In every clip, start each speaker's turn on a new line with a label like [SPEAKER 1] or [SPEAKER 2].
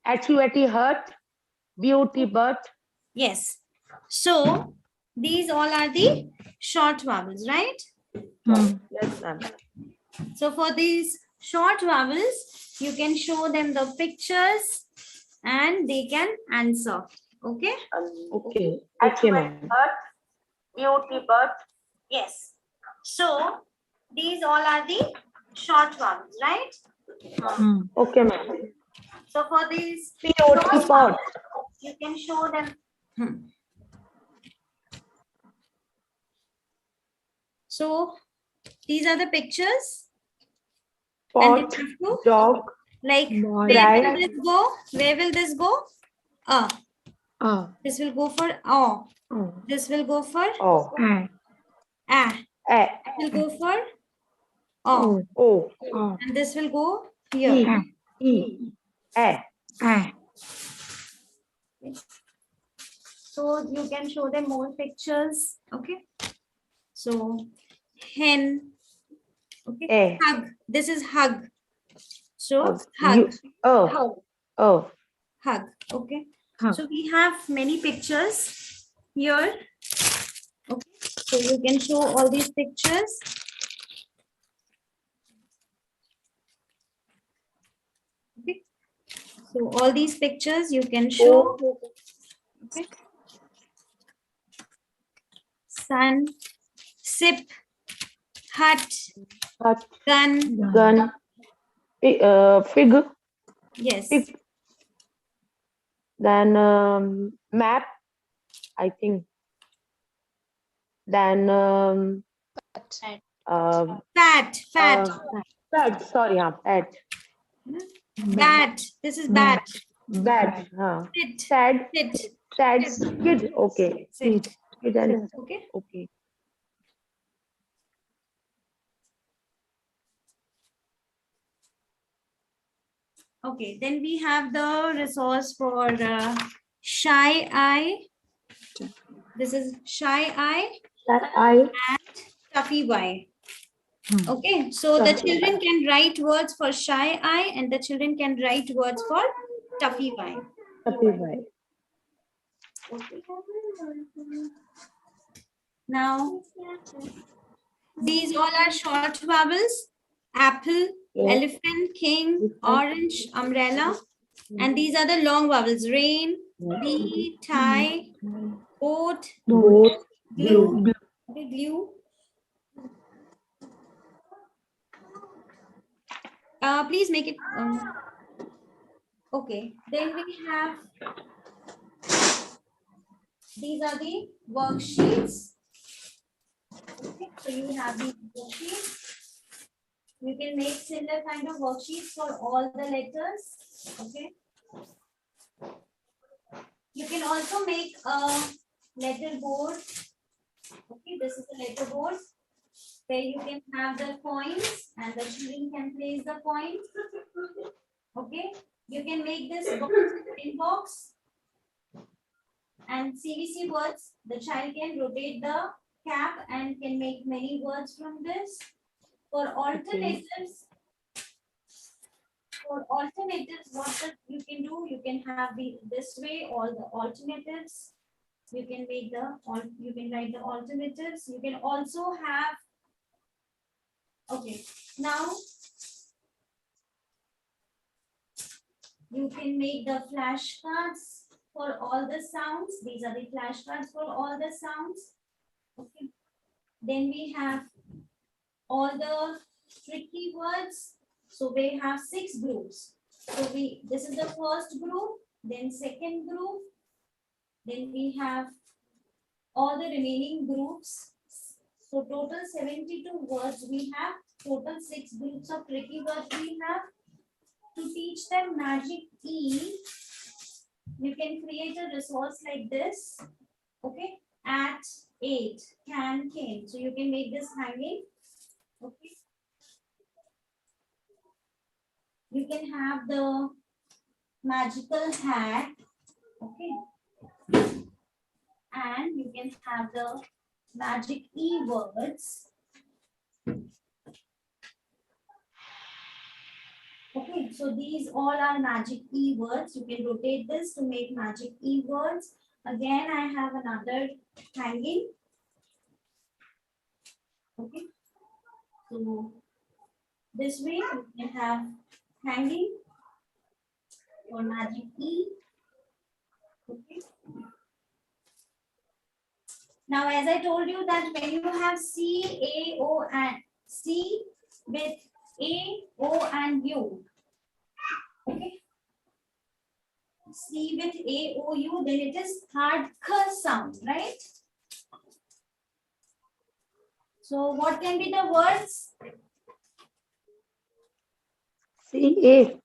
[SPEAKER 1] H-U-A-T, hurt. B-U-T, but.
[SPEAKER 2] Yes. So these all are the short vowels, right?
[SPEAKER 1] Yes, ma'am.
[SPEAKER 2] So for these short vowels, you can show them the pictures and they can answer. Okay?
[SPEAKER 1] Okay. Okay, ma'am. B-U-T, but.
[SPEAKER 2] Yes. So these all are the short vowels, right?
[SPEAKER 1] Okay, ma'am.
[SPEAKER 2] So for these
[SPEAKER 1] P-O-T, pot.
[SPEAKER 2] you can show them. So these are the pictures.
[SPEAKER 1] Pot,
[SPEAKER 2] and you have to,
[SPEAKER 1] dog,
[SPEAKER 2] like,
[SPEAKER 1] dry.
[SPEAKER 2] where will this go? Where will this go? This will go for oh. This will go for
[SPEAKER 1] Oh.
[SPEAKER 2] ah.
[SPEAKER 1] A.
[SPEAKER 2] This will go for oh.
[SPEAKER 1] O.
[SPEAKER 2] And this will go here.
[SPEAKER 1] E. A.
[SPEAKER 2] So you can show them more pictures. Okay. So hen. Okay.
[SPEAKER 1] A.
[SPEAKER 2] Hug. This is hug. So
[SPEAKER 1] You.
[SPEAKER 2] hug.
[SPEAKER 1] Oh.
[SPEAKER 2] Hug. Okay. So we have many pictures here. Okay. So you can show all these pictures. Okay. So all these pictures you can show. Okay. Sun, sip, hut, gun.
[SPEAKER 1] Fig.
[SPEAKER 2] Yes.
[SPEAKER 1] Fig. Then map, I think. Then
[SPEAKER 2] Fat.
[SPEAKER 1] pet. Sorry, pet.
[SPEAKER 2] Bat. This is bat.
[SPEAKER 1] Bad.
[SPEAKER 2] Sit.
[SPEAKER 1] Sad.
[SPEAKER 2] Sit.
[SPEAKER 1] Sad. Kid. Okay.
[SPEAKER 2] Sit.
[SPEAKER 1] Kid and
[SPEAKER 2] Okay.
[SPEAKER 1] okay.
[SPEAKER 2] Okay. Then we have the resource for shy eye. This is shy eye. And stuffy Y. Okay, so the children can write words for shy eye and the children can write words for stuffy Y. Now, these all are short vowels. Apple, elephant, king, orange, umbrella. And these are the long vowels. Rain, bee, tie, boat, glue. Okay, glue. Please make it. Okay, then we have, these are the worksheets. Okay, so you have these worksheets. You can make similar kind of worksheets for all the letters. Okay. You can also make a letter board. Okay, this is a letter board where you can have the coins and the children can place the coins. Okay, you can make this box and CVC words. The child can rotate the cap and can make many words from this. For alternatives, what you can do, you can have this way all the alternatives. You can make you can write the alternatives. You can also have. Okay, now you can make the flashcards for all the sounds. These are the flashcards for all the sounds. Okay. Then we have all the tricky words. So we have 6 groups. So this is the first group, then second group, then we have all the remaining groups. So total 72 words we have, total 6 groups of tricky words we have. To teach them magic E, you can create a resource like this. Okay, at 8, can, came. So you can make this hanging. Okay. You can have the magical hat. Okay. And you can have the magic E words. Okay, so these all are magic E words. You can rotate this to make magic E words. Again, I have another hanging. Okay, so this way you can have hanging for magic E. Okay. Now, as I told you that when you have C, A, O, and C with A, O, and U. Okay. C with A, O, U, then it is hard K sound, right? So what can be the words?
[SPEAKER 1] CA.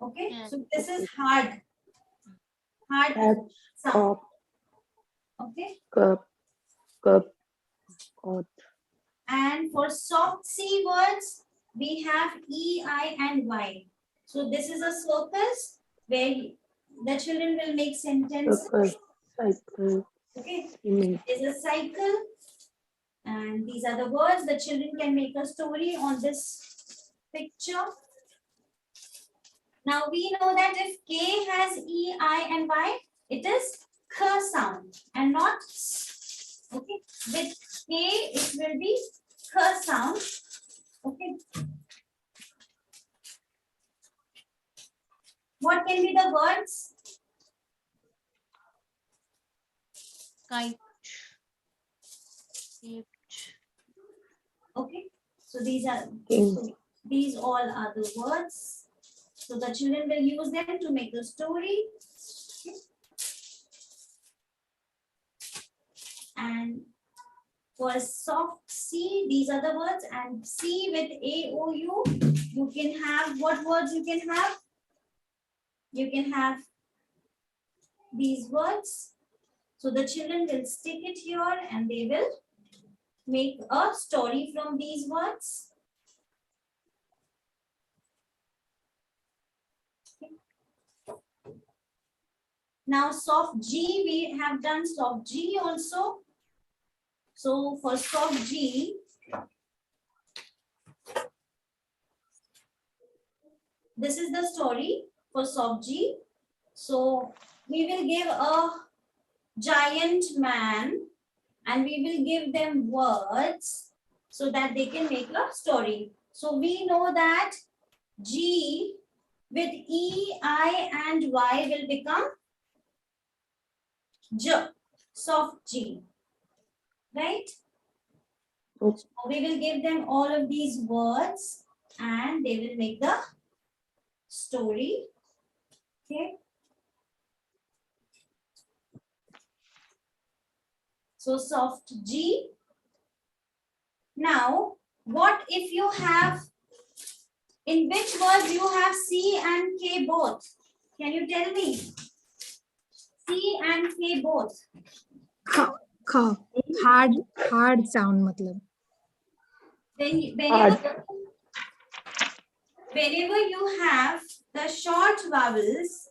[SPEAKER 2] Okay, so this is hard
[SPEAKER 1] Catch,
[SPEAKER 2] sound.
[SPEAKER 1] cop,
[SPEAKER 2] Okay,
[SPEAKER 1] cup, cup, caught.
[SPEAKER 2] and for soft C words, we have E, I, and Y. So this is a circus where the children will make sentences.
[SPEAKER 1] Circle, cycle,
[SPEAKER 2] Okay,
[SPEAKER 1] cement.
[SPEAKER 2] there's a cycle, and these are the words. The children can make a story on this picture. Now we know that if K has E, I, and Y, it is K sound and not S. Okay, with K it will be K sound. Okay. What can be the words?
[SPEAKER 3] Kite.
[SPEAKER 2] Okay, so these are
[SPEAKER 1] King.
[SPEAKER 2] so these all are the words. So the children will use them to make the story. Okay. And for soft C, these are the words, and C with A, O, U, you can have what words you can have? You can have these words. So the children will stick it here and they will make a story from these words. Now soft G, we have done soft G also. So for soft G, this is the story for soft G. So we will give a giant man and we will give them words so that they can make a story. So we know that G with E, I, and Y will become J, soft G, right?
[SPEAKER 1] Okay.
[SPEAKER 2] So we will give them all of these words and they will make the story. Okay. So soft G. Now, what if you have, in which word you have C and K both? Can you tell me? C and K both.
[SPEAKER 4] ख ख hard sound मतलब
[SPEAKER 2] Whenever you have the short vowels,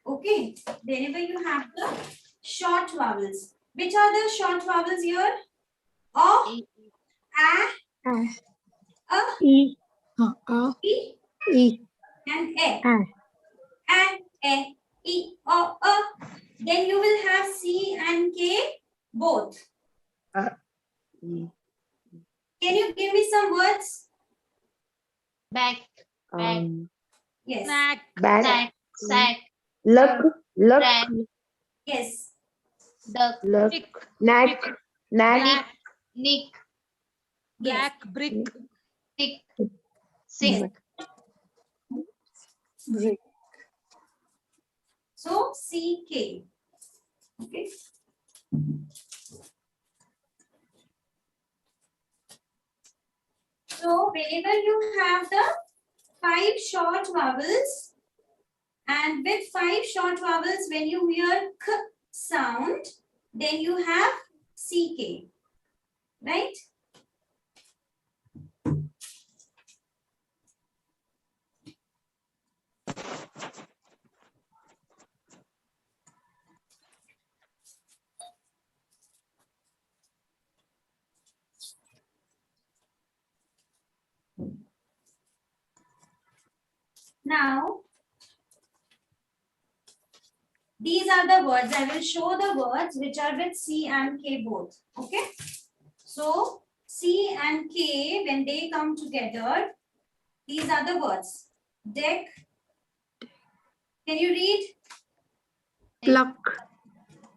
[SPEAKER 2] okay, whenever you have the short vowels, which are the short vowels here? O, A,
[SPEAKER 4] e a
[SPEAKER 2] E,
[SPEAKER 4] e
[SPEAKER 2] and A.
[SPEAKER 4] a
[SPEAKER 2] And A, E, O, then you will have C and K both.
[SPEAKER 1] Mm.
[SPEAKER 2] Can you give me some words?
[SPEAKER 3] Back.
[SPEAKER 2] Yes.
[SPEAKER 3] Snack.
[SPEAKER 1] Back.
[SPEAKER 3] Sack. Sack.
[SPEAKER 1] Luck, luck,
[SPEAKER 3] Rack.
[SPEAKER 2] Yes.
[SPEAKER 3] Duck.
[SPEAKER 1] luck,
[SPEAKER 3] Tick.
[SPEAKER 1] knack, knack,
[SPEAKER 3] Black. Nick.
[SPEAKER 2] Yes.
[SPEAKER 3] Black brick. Tick.
[SPEAKER 2] Yes.
[SPEAKER 3] Sick.
[SPEAKER 4] brick
[SPEAKER 2] So C, K. Okay. So whenever you have the 5 short vowels, and with 5 short vowels, when you hear K sound, then you have CK, right? Now, these are the words. I will show the words which are with C and K both. Okay. So, C and K, when they come together, these are the words. Deck. Can you read?
[SPEAKER 4] Pluck,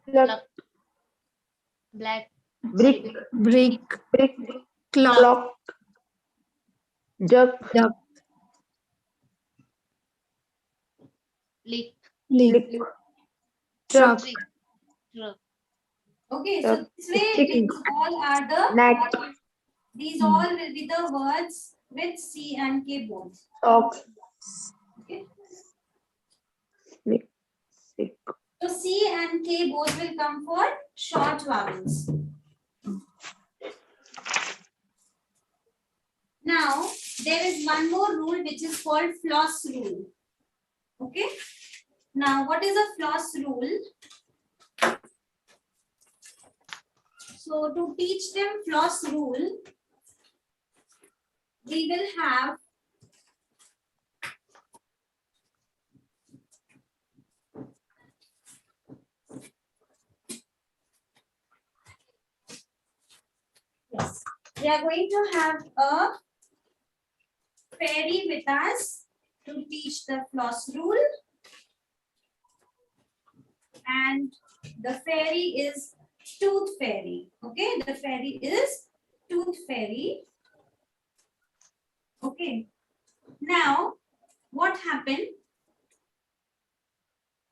[SPEAKER 1] Pluck,
[SPEAKER 3] Black.
[SPEAKER 1] brick,
[SPEAKER 4] brick,
[SPEAKER 1] brick,
[SPEAKER 4] clock,
[SPEAKER 1] clock, duck,
[SPEAKER 4] duck,
[SPEAKER 3] Lick.
[SPEAKER 4] lick,
[SPEAKER 1] lick,
[SPEAKER 4] truck,
[SPEAKER 3] Trick. Truck.
[SPEAKER 2] Okay,
[SPEAKER 1] Truck,
[SPEAKER 2] so this way
[SPEAKER 1] chicken,
[SPEAKER 2] these all are the
[SPEAKER 1] net,
[SPEAKER 2] these all will be the words with C and K both.
[SPEAKER 1] socks,
[SPEAKER 2] Okay.
[SPEAKER 1] snick, stick,
[SPEAKER 2] So C and K both will come for short vowels. Now there is one more rule which is called floss rule. Okay. Now what is a floss rule? So to teach them floss rule, we will have yes, we are going to have a fairy with us to teach the floss rule, and the fairy is tooth fairy. Okay, the fairy is tooth fairy. Okay, now what happened?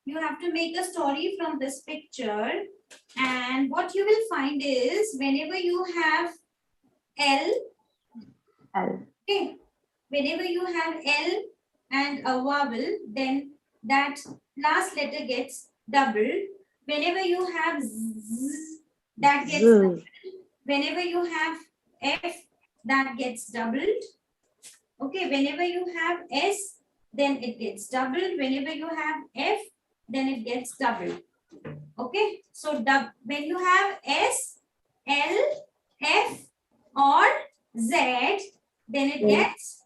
[SPEAKER 2] You have to make a story from this picture, and what you will find is whenever you have L,
[SPEAKER 1] L,
[SPEAKER 2] okay, whenever you have L and a vowel, then that last letter gets doubled. Whenever you have Z, that gets doubled.
[SPEAKER 1] Z,
[SPEAKER 2] Whenever you have F, that gets doubled. Okay, whenever you have S, then it gets doubled. Whenever you have F, then it gets doubled. Okay, so when you have S, L, F, or Z, then it gets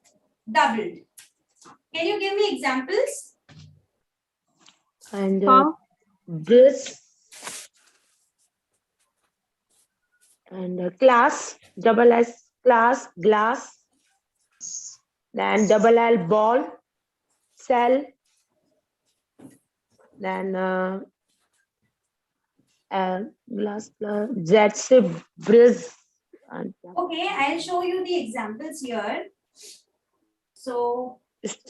[SPEAKER 2] doubled. Can you give me examples?
[SPEAKER 1] and
[SPEAKER 4] paw,
[SPEAKER 1] this, and class, double S, class, glass, then double L, ball, cell, then glass, Z, bridge, and
[SPEAKER 2] Okay, I'll show you the examples here. So,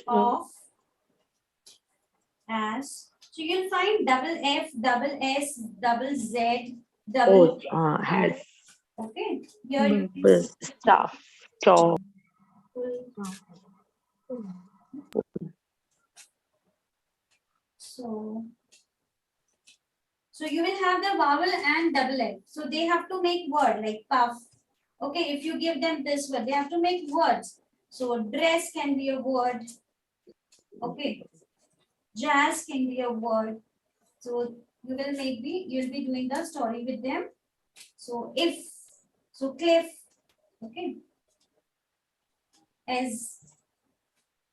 [SPEAKER 2] of, as, so you'll find double F, double S, double Z, double
[SPEAKER 1] head,
[SPEAKER 2] okay. Here you can see
[SPEAKER 1] stuff, jaw,
[SPEAKER 2] so you will have the vowel and double F. So they have to make word like puff. Okay, if you give them this word, they have to make words. So dress can be a word. Okay. Jazz can be a word. So you'll be doing the story with them. So if, so cliff, okay, as,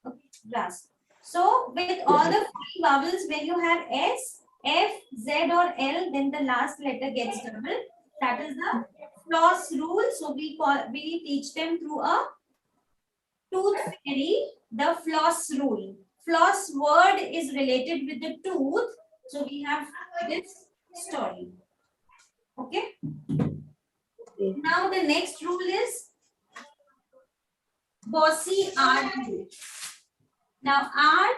[SPEAKER 2] okay, grass. So with all the three vowels, when you have S, F, Z or L, then the last letter gets double. That is the floss rule. So we teach them through a tooth fairy, the floss rule. Floss word is related with the tooth. So we have this story. Okay. Now the next rule is Bossy R rule. Now R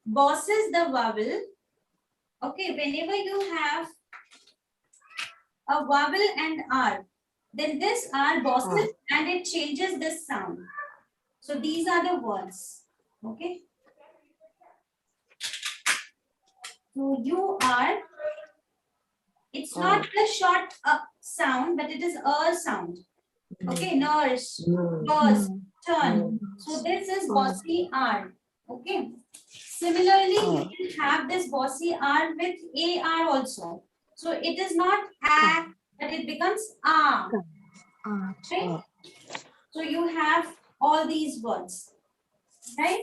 [SPEAKER 2] bosses the vowel. Okay, whenever you have a vowel and R, then this R bosses and it changes this sound. So these are the words. Okay. So you are, it's not the short sound, but it is a sound. Okay, nurse, bus, turn. So this is bossy R. Okay. Similarly, you will have this bossy R with AR also. So it is not A, but it becomes A. Right? So you have all these words. Right?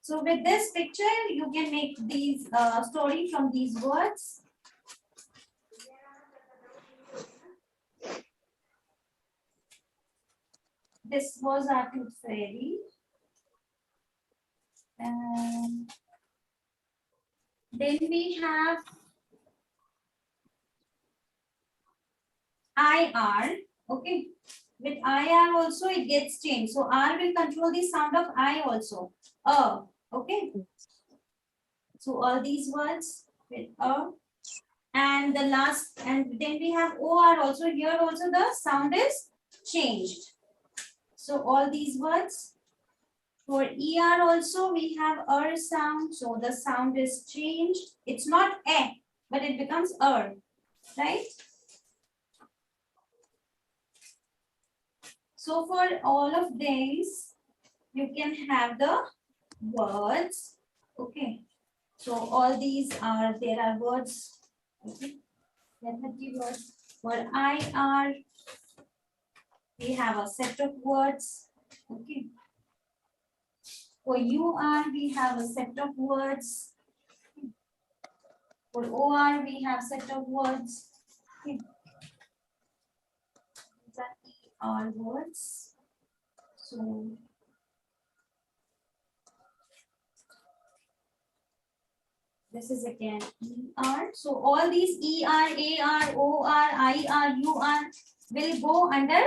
[SPEAKER 2] So with this picture, you can make these story from these words. This was our tooth fairy. And then we have IR. Okay. With IR also it gets changed. So R will control the sound of I also. Okay. So all these words with and the last, and then we have OR also. Here also the sound is changed. So all these words. For ER also we have sound. So the sound is changed. It's not but it becomes right? So for all of these, you can have the words. Okay. So all these are, there are words. Okay. Let me give words. For IR, we have a set of words. Okay. For UR, we have a set of words. For OR, we have set of words. Okay. These are ER words. So this is again ER. So all these ER, AR, OR, IR, UR will go under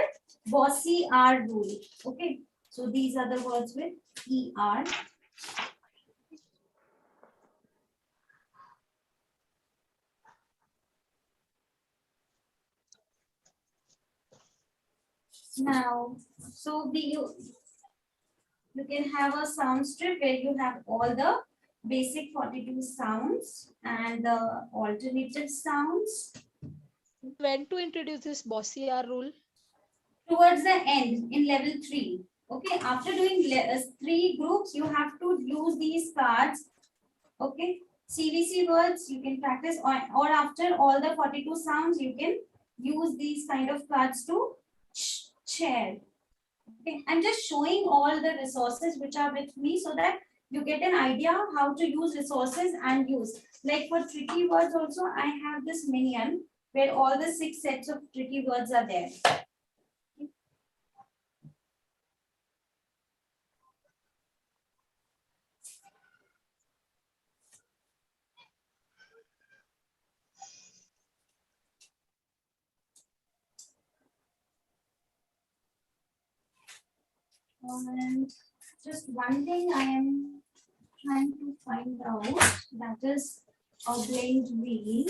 [SPEAKER 2] Bossy R rule. Okay. So these are the words with ER. Now, so you can have a sound strip where you have all the basic 42 sounds and the alternative sounds.
[SPEAKER 5] When to introduce this Bossy R rule?
[SPEAKER 2] Towards the end in level 3. Okay, after doing 3 groups, you have to use these cards. Okay, CVC words you can practice, or after all the 42 sounds, you can use these kind of cards to share. Okay, I'm just showing all the resources which are with me so that you get an idea how to use resources and use. Like for tricky words also, I have this minion where all the 6 sets of tricky words are there. And just one thing I am trying to find out, that is a blend wheel.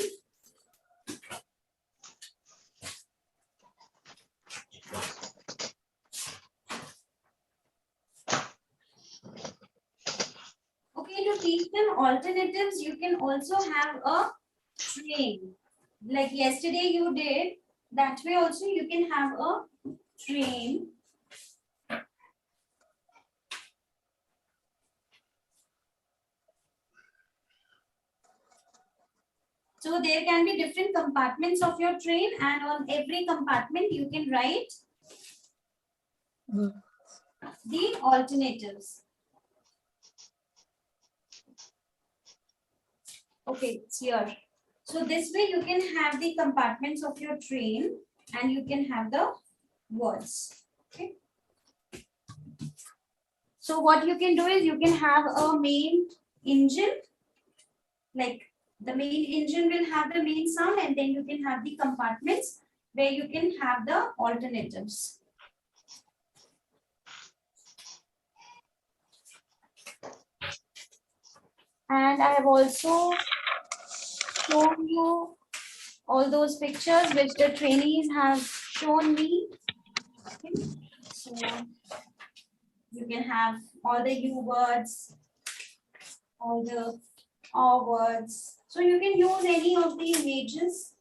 [SPEAKER 2] Okay, to teach them alternatives, you can also have a train. Like yesterday you did, that way also you can have a train. So there can be different compartments of your train, and on every compartment you can write the alternatives. Okay, it's here. So this way you can have the compartments of your train and you can have the words. Okay. So what you can do is you can have a main engine, like the main engine will have the main sound, and then you can have the compartments where you can have the alternatives. And I have also shown you all those pictures which the trainees have shown me. Okay. So you can have all the U words, all the O words. So you can use any of the images,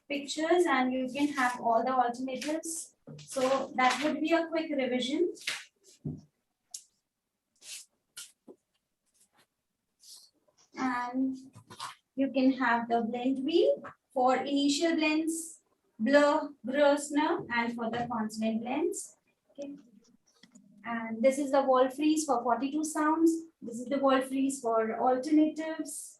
[SPEAKER 2] pictures, and you can have all the alternatives. So that would be a quick revision. And you can have the blend wheel for initial blends, blur, snur, and for the consonant blends. Okay. And this is the wall freeze for 42 sounds. This is the wall freeze for alternatives.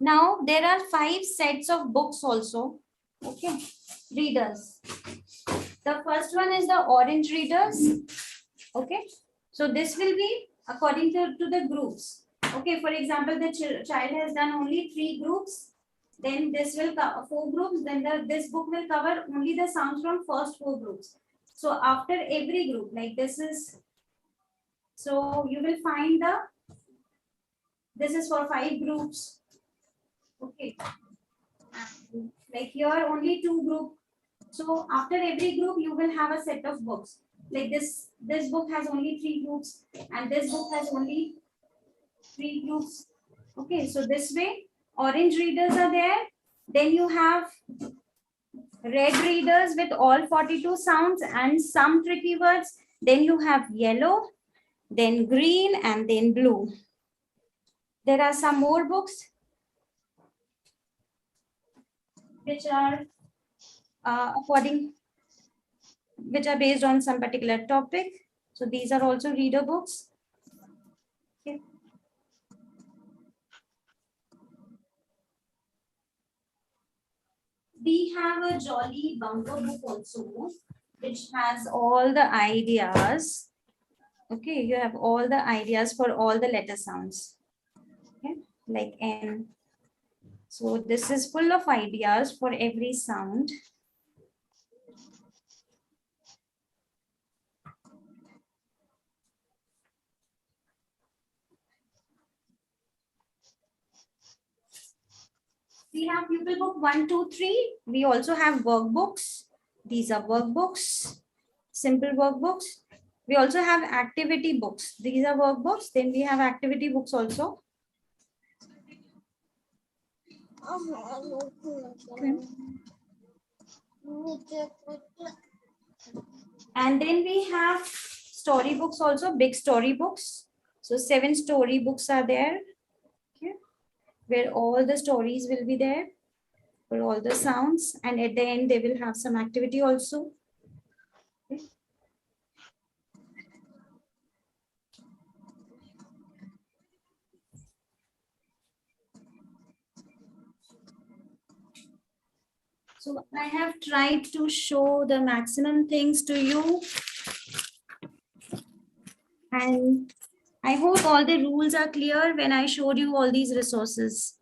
[SPEAKER 2] Now there are 5 sets of books also. Okay, readers. The first one is the orange readers. Okay, so this will be according to the groups. Okay, for example, the child has done only 3 groups. Then this will cover 4 groups. Then this book will cover only the sounds from first 4 groups. So after every group, like this is, so you will find this is for 5 groups. Okay, like here only 2 group. So after every group, you will have a set of books. Like this book has only 3 groups, and this book has only 3 groups. Okay, so this way, orange readers are there. Then you have red readers with all 42 sounds and some tricky words. Then you have yellow, then green, and then blue. There are some more books which are which are based on some particular topic. So these are also reader books. Okay. We have a jolly bumper book also, which has all the ideas. Okay, you have all the ideas for all the letter sounds. Okay, like N. So this is full of ideas for every sound. We have pupil book 1, 2, 3. We also have workbooks. These are workbooks, simple workbooks. We also have activity books. These are workbooks. Then we have activity books also. Okay. And then we have storybooks also, big storybooks. So 7 storybooks are there. Okay. Where all the stories will be there for all the sounds. And at the end, they will have some activity also. Okay. So I have tried to show the maximum things to you. And I hope all the rules are clear when I showed you all these resources.